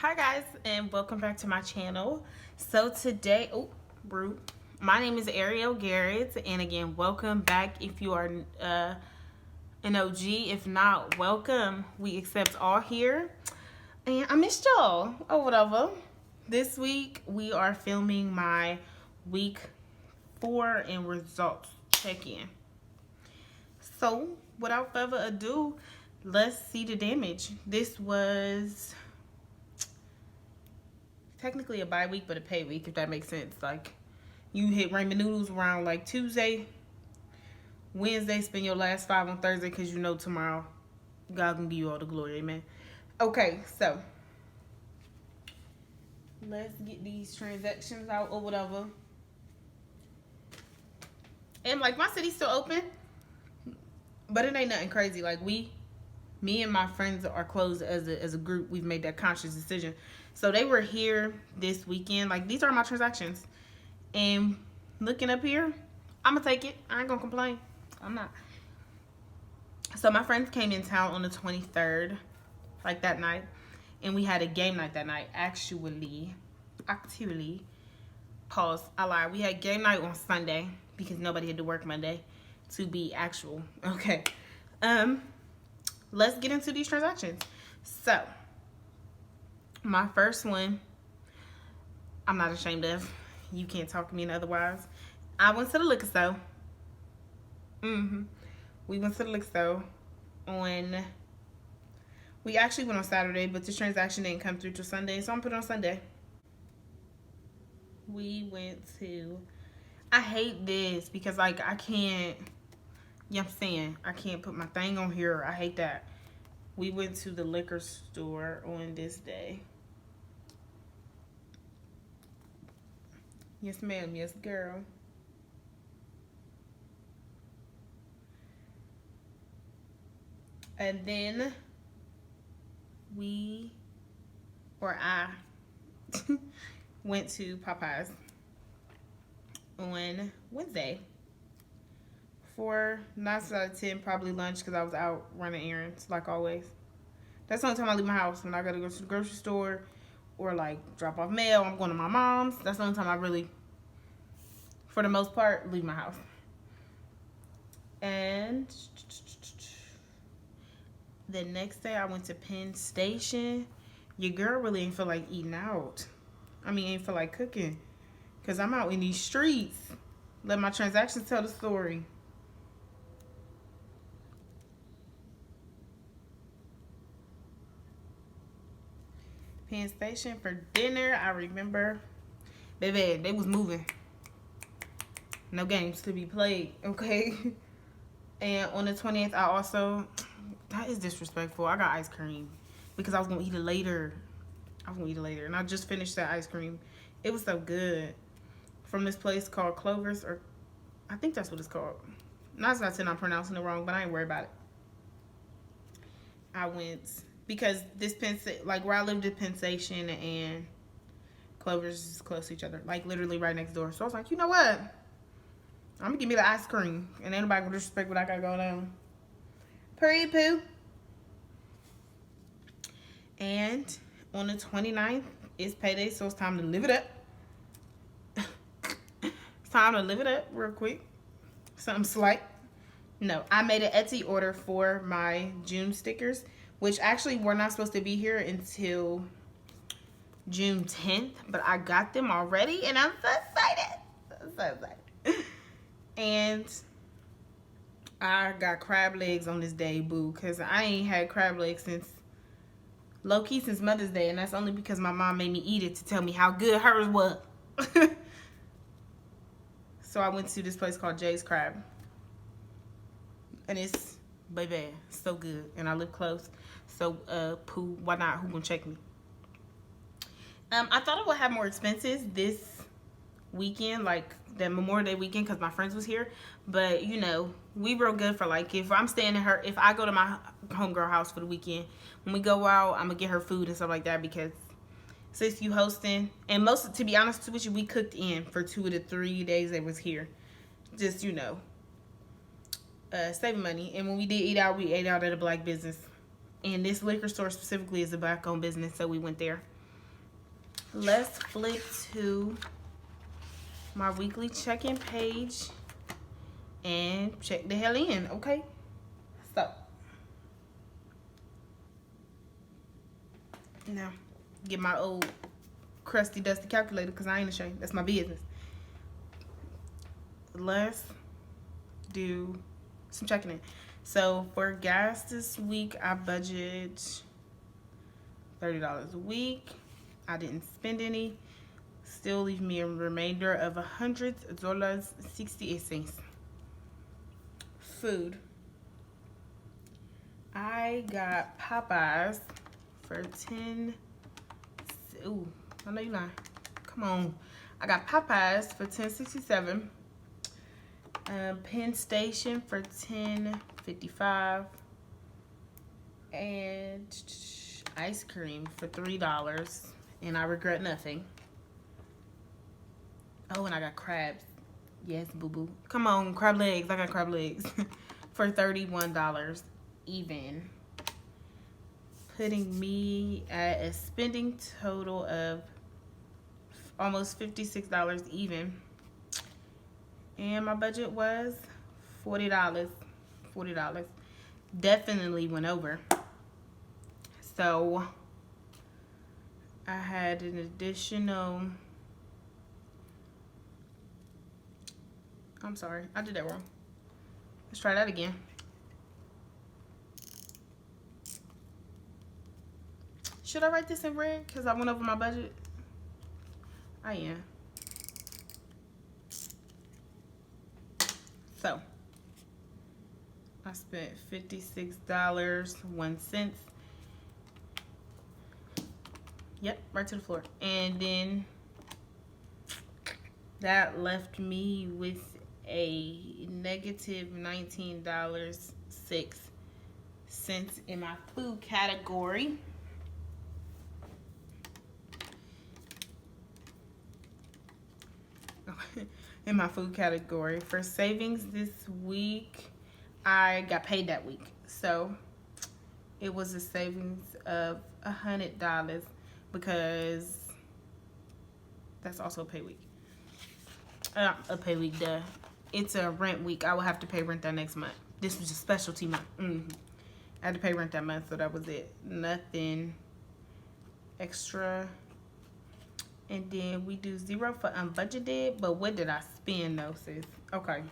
Hi guys, and welcome back to my channel. So today, my name is Ariel Garrett, and again, welcome back if you are an OG. If not, welcome. We accept all here, and I missed y'all or whatever. This week we are filming my week 4 and results check-in. So without further ado, let's see the damage. This was technically a bye week, but a pay week, if that makes sense. Like, you hit ramen noodles around like Tuesday, Wednesday, spend your last 5 on Thursday, because you know tomorrow God can give you all the glory, amen. Okay, so let's get these transactions out or whatever. And like, my city's still open, but it ain't nothing crazy. Like, me and my friends are closed as a group. We've made that conscious decision. So they were here this weekend. Like, these are my transactions. And looking up here, I'm going to take it. I ain't going to complain. I'm not. So my friends came in town on the 23rd, like that night. And we had a game night that night. Actually, pause, I lied. We had game night on Sunday because nobody had to work Monday, to be actual. Okay. Let's get into these transactions. So, my first one, I'm not ashamed of. You can't talk to me in otherwise. I went to the liquor store. We went to the liquor store we actually went on Saturday, but this transaction didn't come through till Sunday, so I'm put it on Sunday. We went to, I hate this because, like, I can't, you know what I'm saying? I can't put my thing on here. I hate that. We went to the liquor store on this day. Yes, ma'am. Yes, girl. And then I went to Popeyes on Wednesday for 9 out of 10, probably lunch, because I was out running errands like always. That's the only time I leave my house. When I gotta go to the grocery store or like drop off mail, I'm going to my mom's. That's the only time I really, for the most part, leave my house. And the next day I went to Penn Station. Your girl really ain't feel like eating out. I mean, ain't feel like cooking, because I'm out in these streets. Let my transactions tell the story. Penn Station for dinner. I remember, baby, they was moving. No games to be played, okay? And on the 20th, I also, that is disrespectful, I got ice cream because I was gonna eat it later. And I just finished that ice cream. It was so good, from this place called Clover's, or I think that's what it's called. Not saying I'm pronouncing it wrong, but I ain't worried about it. I went because this like where I lived in Penn Station and Clover's is close to each other, like literally right next door. So I was like, you know what? I'm gonna give me the ice cream, and ain't nobody gonna disrespect what I got going on. Period, poo. And on the 29th, it's payday, so it's time to live it up. It's time to live it up real quick. Something slight. No, I made an Etsy order for my June stickers, which actually were not supposed to be here until June 10th, but I got them already, and I'm so excited. And I got crab legs on this day, boo, because I ain't had crab legs since low-key since Mother's Day, and that's only because my mom made me eat it to tell me how good hers was. So I went to this place called Jay's Crab, and it's, baby, so good, and I live close, so poo, why not? Who gonna check me? I thought I would have more expenses this weekend, like the Memorial Day weekend, because my friends was here, but you know, we real good for, like, if I'm staying at her, if I go to my homegirl house for the weekend, when we go out, I'm gonna get her food and stuff like that, because since you hosting, and most, to be honest with you, we cooked in for 2 of the 3 days they was here, just, you know, saving money. And when we did eat out, we ate out at a black business, and this liquor store specifically is a black owned business, so we went there. let's flip to my weekly check-in page and check the hell in, okay? So, now, get my old crusty, dusty calculator because I ain't ashamed. That's my business. Let's do some checking in. So, for gas this week, I budget $30 a week. I didn't spend any. Still leave me a remainder of $100.68. Food. I got Popeyes for 10. Ooh, I know you lying. Come on. I got Popeyes for $10.67. Penn Station for $10.55. And ice cream for $3. And I regret nothing. Oh, and I got crabs. Yes, boo-boo. Come on, crab legs. I got crab legs for $31 even. Putting me at a spending total of almost $56 even. And my budget was $40. $40. Definitely went over. So I had an additional... I'm sorry, I did that wrong. Let's try that again. Should I write this in red because I went over my budget? I am. So, I spent $56.01. Yep, right to the floor. And then that left me with a negative $19.06 in my food category. In my food category. For savings this week, I got paid that week. So it was a savings of $100 because that's also a pay week. A pay week, duh. It's a rent week. I will have to pay rent that next month. This was a specialty month. I had to pay rent that month, so that was it. Nothing extra. And then we do $0 for unbudgeted. But what did I spend though, sis? Okay.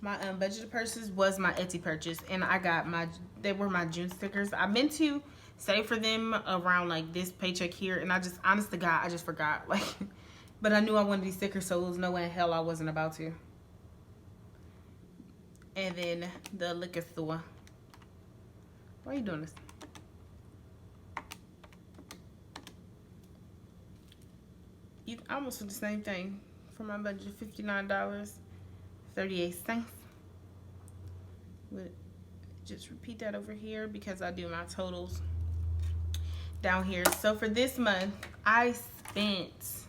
My unbudgeted purchase was my Etsy purchase. And I got they were my June stickers. I meant to save for them around like this paycheck here. And I just, honest to God, I just forgot. Like, but I knew I wanted these stickers, so there was no way in hell I wasn't about to. And then the liquor store. Why are you doing this? I almost did the same thing for my budget, $59.38. Would just repeat that over here because I do my totals down here. So for this month, I spent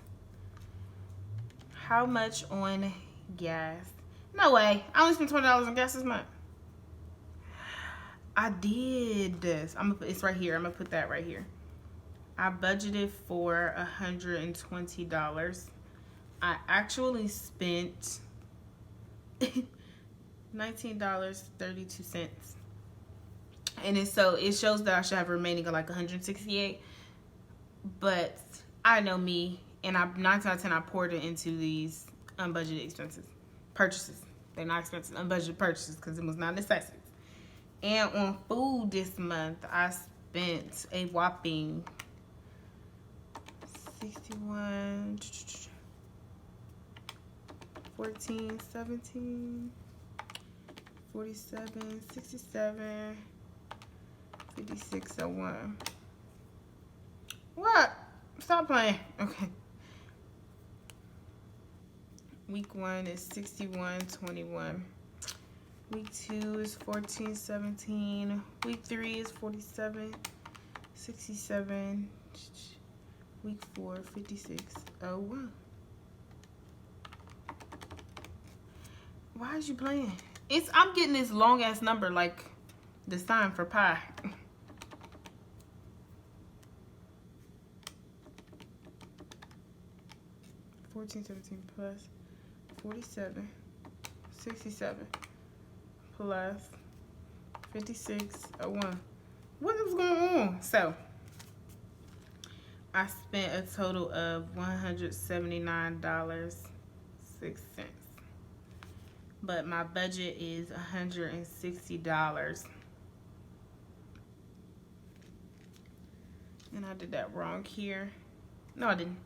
how much on gas? No way. I only spent $20 on gas this month. I did this. It's right here. I'm gonna put that right here. I budgeted for $120. I actually spent $19.32. And it shows that I should have remaining of like $168. But I know me, and 9 times out of 10 I poured it into these unbudgeted purchases. They're not expensive, unbudgeted purchases because it was not necessities. And on food this month, I spent a whopping 61, 14, 17, 47, 67, 5601. What? Stop playing. Okay. Week 1 is 6121. Week 2 is 1417. Week 3 is 4767. Week 4 5601. Why is you playing? I'm getting this long ass number like the sign for pi. 1417 plus 47, 67 plus 5601. What is going on? So I spent a total of $179.06. But my budget is $160. And I did that wrong here. No, I didn't.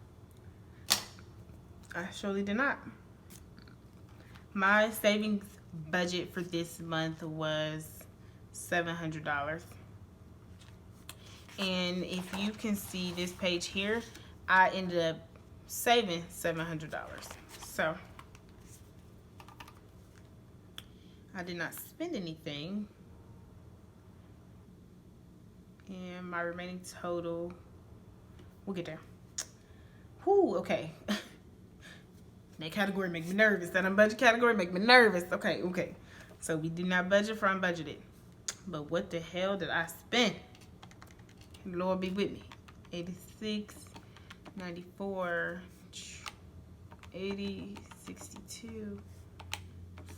I surely did not. My savings budget for this month was $700. And if you can see this page here, I ended up saving $700. So I did not spend anything. And my remaining total, we'll get there. Whoo, okay. That category make me nervous. That unbudgeted category make me nervous. Okay. So we did not budget for unbudgeted. But what the hell did I spend? Lord be with me. 86, 94, 80, 62,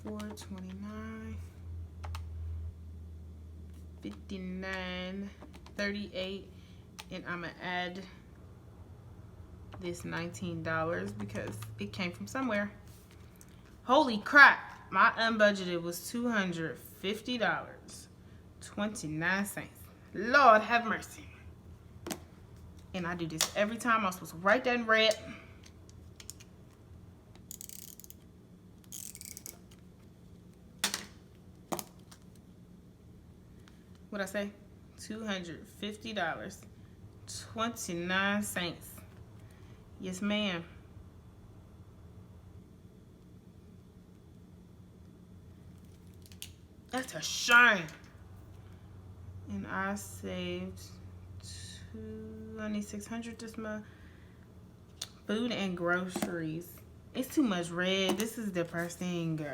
429, 59, 38, and I'm gonna add this $19 because it came from somewhere. Holy crap, my unbudgeted was $250.29. Lord have mercy. And I do this every time. I'm supposed to write that in red. What'd I say? $250.29. Yes, ma'am. That's a shame. And I saved $2,600 this month. Food and groceries. It's too much red. This is depressing.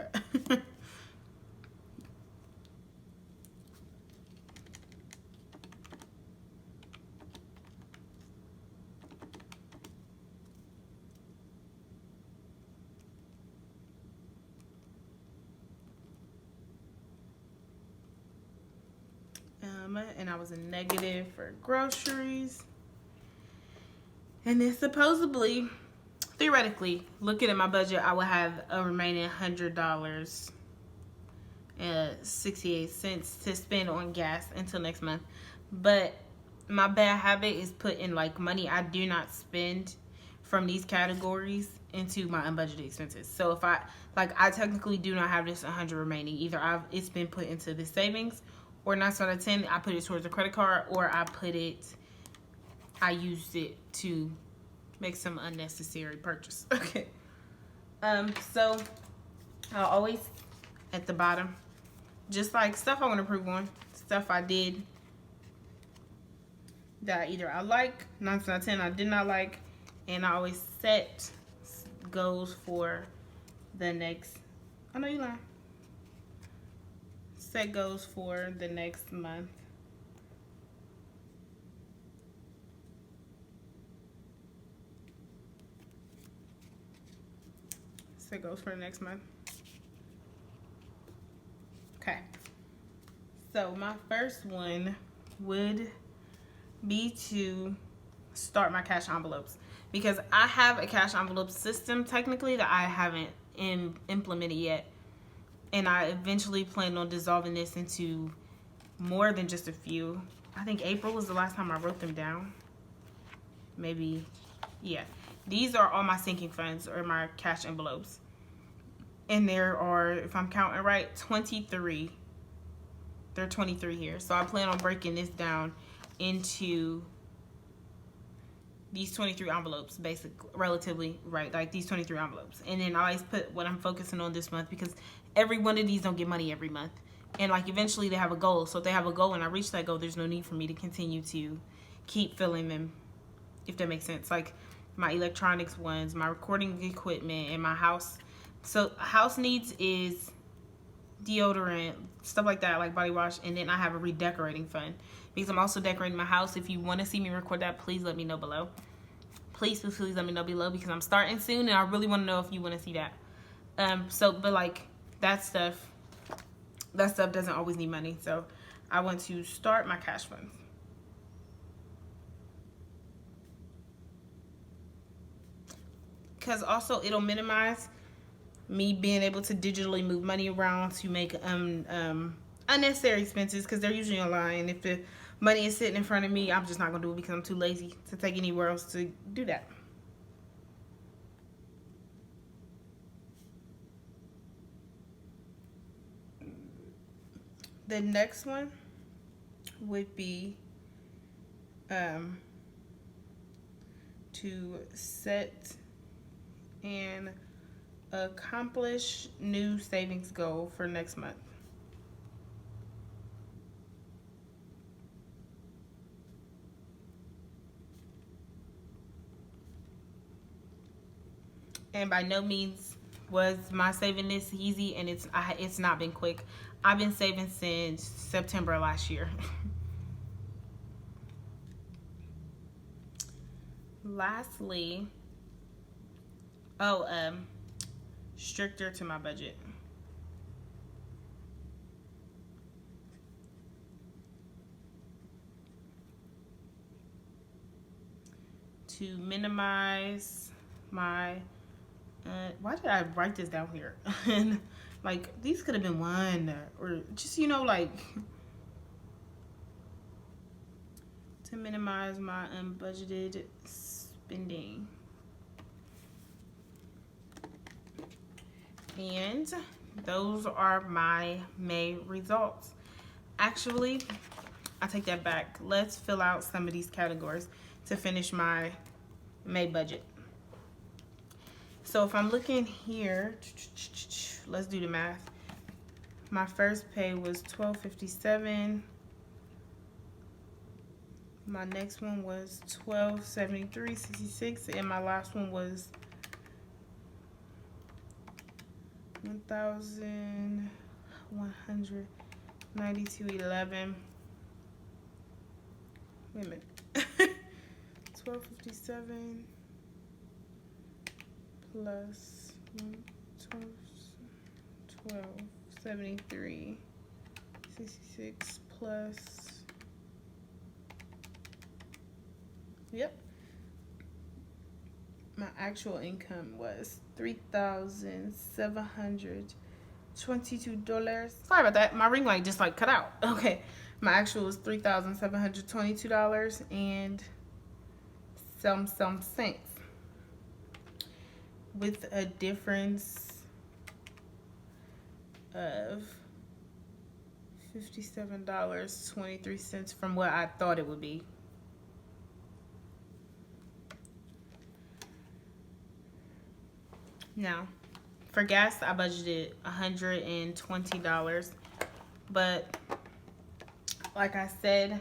And I was a negative for groceries. And then supposedly, theoretically, looking at my budget, I would have a remaining $100 and 68 cents to spend on gas until next month. But my bad habit is putting like money I do not spend from these categories into my unbudgeted expenses. So if I technically do not have this 100 remaining. Either it's been put into the savings, or 9 out of 10, I put it towards a credit card, or I used it to make some unnecessary purchase. Okay. So I'll always at the bottom, just like stuff I want to improve on, stuff I did that either I like, 9 out of 10 I did not like, and I always set goals for the next. I know you lying. Set goals for the next month. Set goals for the next month. Okay. So my first one would be to start my cash envelopes, because I have a cash envelope system technically that I haven't implemented yet. And I eventually plan on dissolving this into more than just a few. I think April was the last time I wrote them down. Maybe, yeah. These are all my sinking funds, or my cash envelopes. And there are, if I'm counting right, 23. There are 23 here. So I plan on breaking this down into these 23 envelopes, basically, relatively, right? Like these 23 envelopes. And then I always put what I'm focusing on this month, because every one of these don't get money every month. And like eventually they have a goal. So if they have a goal and I reach that goal, there's no need for me to continue to keep filling them, if that makes sense. Like my electronics ones, my recording equipment, and my house. So house needs is deodorant, stuff like that, like body wash. And then I have a redecorating fund, because I'm also decorating my house. If you want to see me record that, please let me know below. please let me know below, because I'm starting soon and I really want to know if you want to see that. But like that stuff doesn't always need money, so I want to start my cash funds. Because also it'll minimize me being able to digitally move money around to make unnecessary expenses, because they're usually online. If the money is sitting in front of me, I'm just not gonna do it because I'm too lazy to take anywhere else to do that. The next one would be to set and accomplish new savings goal for next month. And by no means was my saving this easy, and it's not been quick. I've been saving since September last year. Lastly, stricter to my budget. To minimize my why did I write this down here? And like, these could have been one, or just, like, to minimize my unbudgeted spending. And those are my May results. Actually, I take that back. Let's fill out some of these categories to finish my May budget. So if I'm looking here, let's do the math. My first pay was $12.57. My next one was $12.73.66, and my last one was $1,192.11. Wait a minute. $12.57 plus $12.73.66 plus, yep, my actual income was $3,722. Sorry about that, my ring light just like cut out. Okay, my actual was $3,722 and some cents, with a difference of $57.23 from what I thought it would be. Now, for gas, I budgeted $120, but like I said,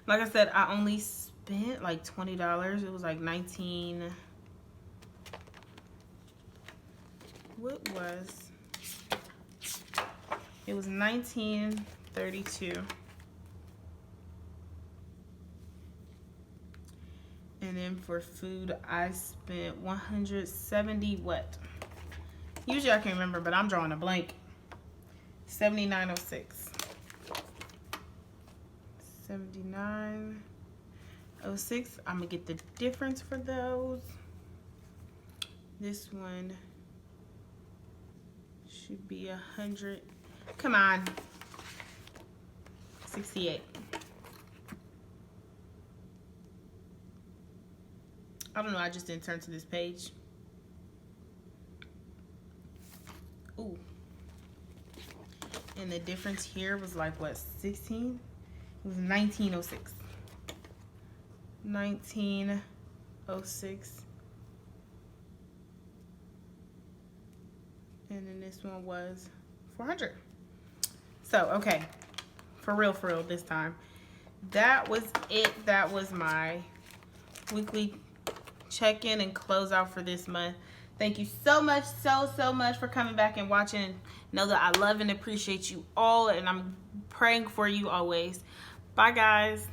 like I said, I only spent like $20. It was like 19. What was? It was $19.32. And then for food, I spent $170 what? Usually I can't remember, but I'm drawing a blank. $79.06. $79.06. I'm gonna get the difference for those. This one should be 100. Come on. 68. I don't know, I just didn't turn to this page. Ooh. And the difference here was like what, 16? It was 1906. 1906. And then this one was 400. So, okay. For real this time. That was it. That was my weekly check-in and close out for this month. Thank you so much, so much for coming back and watching. Know that I love and appreciate you all, and I'm praying for you always. Bye, guys.